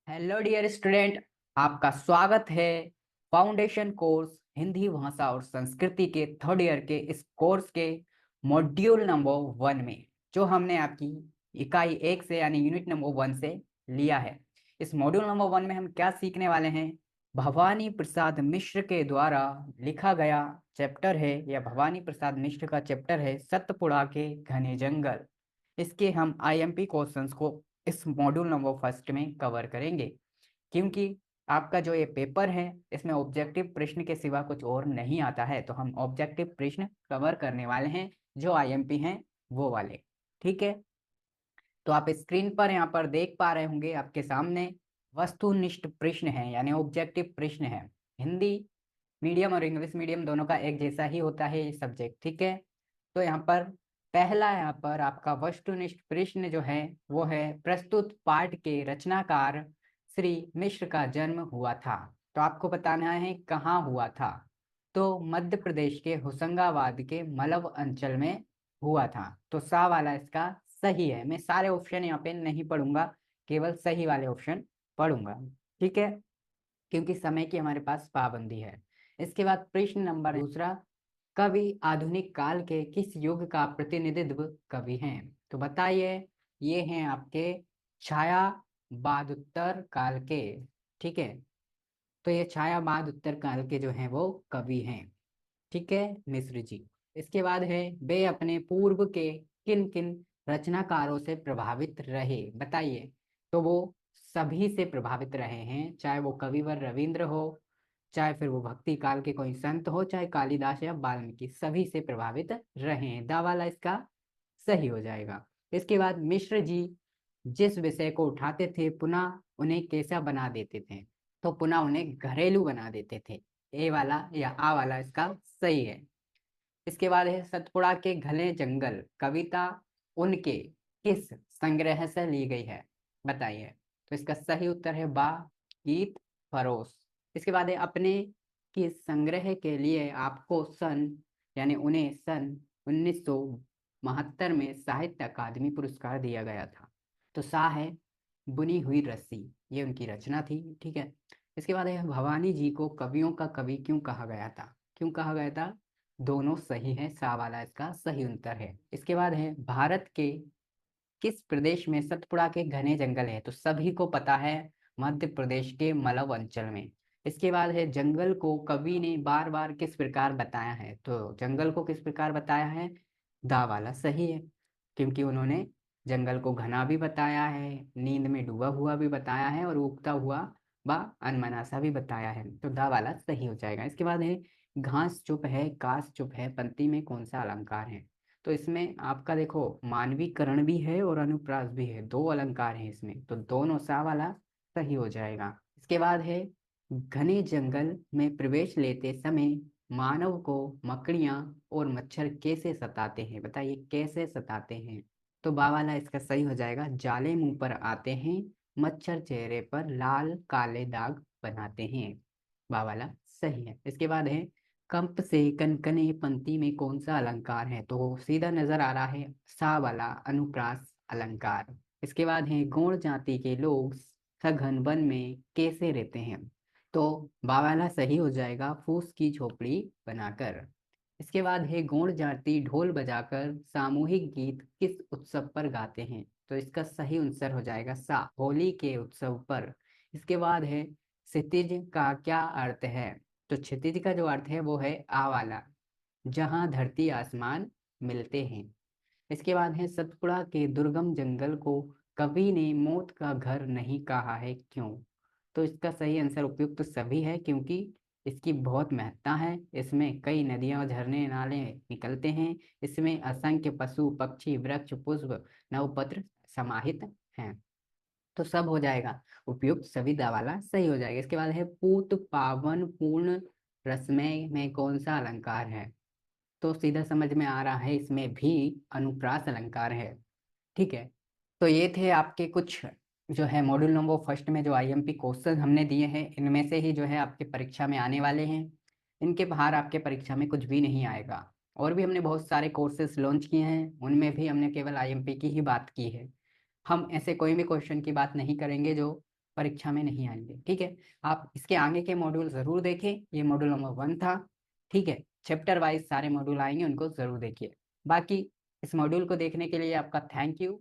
Hello dear student, आपका स्वागत है फाउंडेशन कोर्स हिंदी भाषा और संस्कृति के थर्ड ईयर के इस कोर्स के मॉड्यूल नंबर 1 में, जो हमने आपकी इकाई 1 से यानी यूनिट नंबर 1 से लिया है। इस मॉड्यूल नंबर 1 में हम क्या सीखने वाले हैं? भवानी प्रसाद मिश्र के द्वारा लिखा गया चैप्टर है, या भवानी प्रसाद मिश्र का चैप्टर है सतपुड़ा के घने जंगल। इसके हम आईएमपी क्वेश्चंस को इस मॉड्यूल नंबर फर्स्ट में कवर करेंगे, क्योंकि आपका जो ये पेपर है इसमें ऑब्जेक्टिव प्रश्न के सिवा कुछ और नहीं आता है। तो हम ऑब्जेक्टिव प्रश्न कवर करने वाले हैं, जो आईएमपी हैं वो वाले। ठीक है, तो आप स्क्रीन पर यहाँ पर देख पा रहे होंगे आपके सामने वस्तुनिष्ठ प्रश्न है, यानी ऑब्जेक्टिव प्रश्न है। हिंदी मीडियम और इंग्लिश मीडियम दोनों का एक जैसा ही होता है ये सब्जेक्ट। ठीक है, तो यहाँ पर पहला यहाँ पर आपका वस्तुनिष्ठ प्रश्न जो है वो है, प्रस्तुत पाठ के रचनाकार श्री मिश्र का जन्म हुआ था। तो आपको बताना है कहाँ हुआ था। तो मध्य प्रदेश के होशंगाबाद के मलव अंचल में हुआ था। तो सा वाला इसका सही है। मैं सारे ऑप्शन यहाँ पे नहीं पढ़ूंगा, केवल सही वाले ऑप्शन पढ़ूंगा। ठीक है, क्योंकि समय की हमारे पास पाबंदी है। इसके बाद प्रश्न नंबर दूसरा, कवि आधुनिक काल के किस युग का प्रतिनिधित्व कवि हैं? तो बताइए, ये हैं आपके छाया बाद उत्तर काल के। ठीक है, तो ये छाया बाद उत्तर काल के जो हैं वो कवि हैं। ठीक है, मिश्र जी। इसके बाद है, वे अपने पूर्व के किन किन रचनाकारों से प्रभावित रहे? बताइए। तो वो सभी से प्रभावित रहे हैं, चाहे वो कविवर रविंद्र हो, चाहे फिर वो भक्ति काल के कोई संत हो, चाहे कालिदास या वाल्मीकि, सभी से प्रभावित रहे हैं। दा वाला इसका सही हो जाएगा। इसके बाद, मिश्र जी जिस विषय को उठाते थे पुनः उन्हें कैसा बना देते थे? तो पुनः उन्हें घरेलू बना देते थे। ए वाला या आ वाला इसका सही है। इसके बाद है, सतपुड़ा के घने जंगल कविता उनके किस संग्रह से ली गई है? बताइए। तो इसका सही उत्तर है बा, गीत फरोश। इसके बाद है, अपने किस संग्रह के लिए आपको यानी उन्हें सन 1972 में साहित्य अकादमी पुरस्कार दिया गया था? तो सा है बुनी हुई रस्सी, ये उनकी रचना थी। ठीक है, इसके बाद है, भवानी जी को कवियों का कवि क्यों कहा गया था? क्यों कहा गया था? दोनों सही है, सा वाला इसका सही उत्तर है। इसके बाद है, भारत के किस प्रदेश में सतपुड़ा के घने जंगल है? तो सभी को पता है, मध्य प्रदेश के मलव अंचल में। इसके बाद है, जंगल को कवि ने बार बार किस प्रकार बताया है? तो जंगल को किस प्रकार बताया है? दा वाला सही है, क्योंकि उन्होंने जंगल को घना भी बताया है, नींद में डूबा हुआ भी बताया है, और उगता हुआ व अनमनासा भी बताया है। तो दा वाला सही हो जाएगा। इसके बाद है, घास चुप है काश चुप है पंक्ति में कौन सा अलंकार है? तो इसमें आपका देखो, मानवीकरण भी है और अनुप्रास भी है, दो अलंकार हैं इसमें, तो दोनों सा वाला सही हो जाएगा। इसके बाद है, घने जंगल में प्रवेश लेते समय मानव को मकड़ियां और मच्छर कैसे सताते हैं? बताइए, कैसे सताते हैं? तो बा वाला इसका सही हो जाएगा, जाले मुंह पर आते हैं, मच्छर चेहरे पर लाल काले दाग बनाते हैं। बा वाला सही है। इसके बाद है, कंप से कनकने पंक्ति में कौन सा अलंकार है? तो सीधा नजर आ रहा है सा वाला अनुप्रास अलंकार। इसके बाद है, गौड़ जाति के लोग सघन वन में कैसे रहते हैं? तो बावाला सही हो जाएगा, फूस की झोपड़ी बनाकर। इसके बाद है, गौड़ जाति ढोल बजाकर सामूहिक गीत किस उत्सव पर गाते हैं? तो इसका सही आंसर हो जाएगा सा, होली के उत्सव पर। इसके बाद है, क्षितिज का क्या अर्थ है? तो क्षितिज का जो अर्थ है वो है आ वाला, जहां धरती आसमान मिलते हैं। इसके बाद है, सतपुड़ा के दुर्गम जंगल को कवि ने मौत का घर नहीं कहा है, क्यों? तो इसका सही आंसर उपयुक्त सभी है, क्योंकि इसकी बहुत महत्ता है। इसमें कई नदियां और झरने नाले निकलते हैं। इसमें असंख्य पशु पक्षी वृक्ष पुष्प नवपत्र समाहित हैं। तो सब हो जाएगा उपयुक्त, सभी वाला सही हो जाएगा। इसके बाद है, पूत पावन पूर्ण रसमय में कौन सा अलंकार है? तो सीधा समझ में आ रहा है, इसमें भी अनुप्रास अलंकार है। ठीक है, तो ये थे आपके कुछ जो है मॉड्यूल नंबर फर्स्ट में जो आईएमपी क्वेश्चन हमने दिए हैं, इनमें से ही जो है आपके परीक्षा में आने वाले हैं। इनके बाहर आपके परीक्षा में कुछ भी नहीं आएगा। और भी हमने बहुत सारे कोर्सेज लॉन्च किए हैं, उनमें भी हमने केवल आईएमपी की ही बात की है। हम ऐसे कोई भी क्वेश्चन की बात नहीं करेंगे जो परीक्षा में नहीं आएंगे। ठीक है, आप इसके आगे के मॉड्यूल जरूर देखें। ये मॉड्यूल नंबर 1 था। ठीक है, चैप्टर वाइज सारे मॉड्यूल आएंगे, उनको जरूर देखिए। बाकी इस मॉड्यूल को देखने के लिए आपका थैंक यू।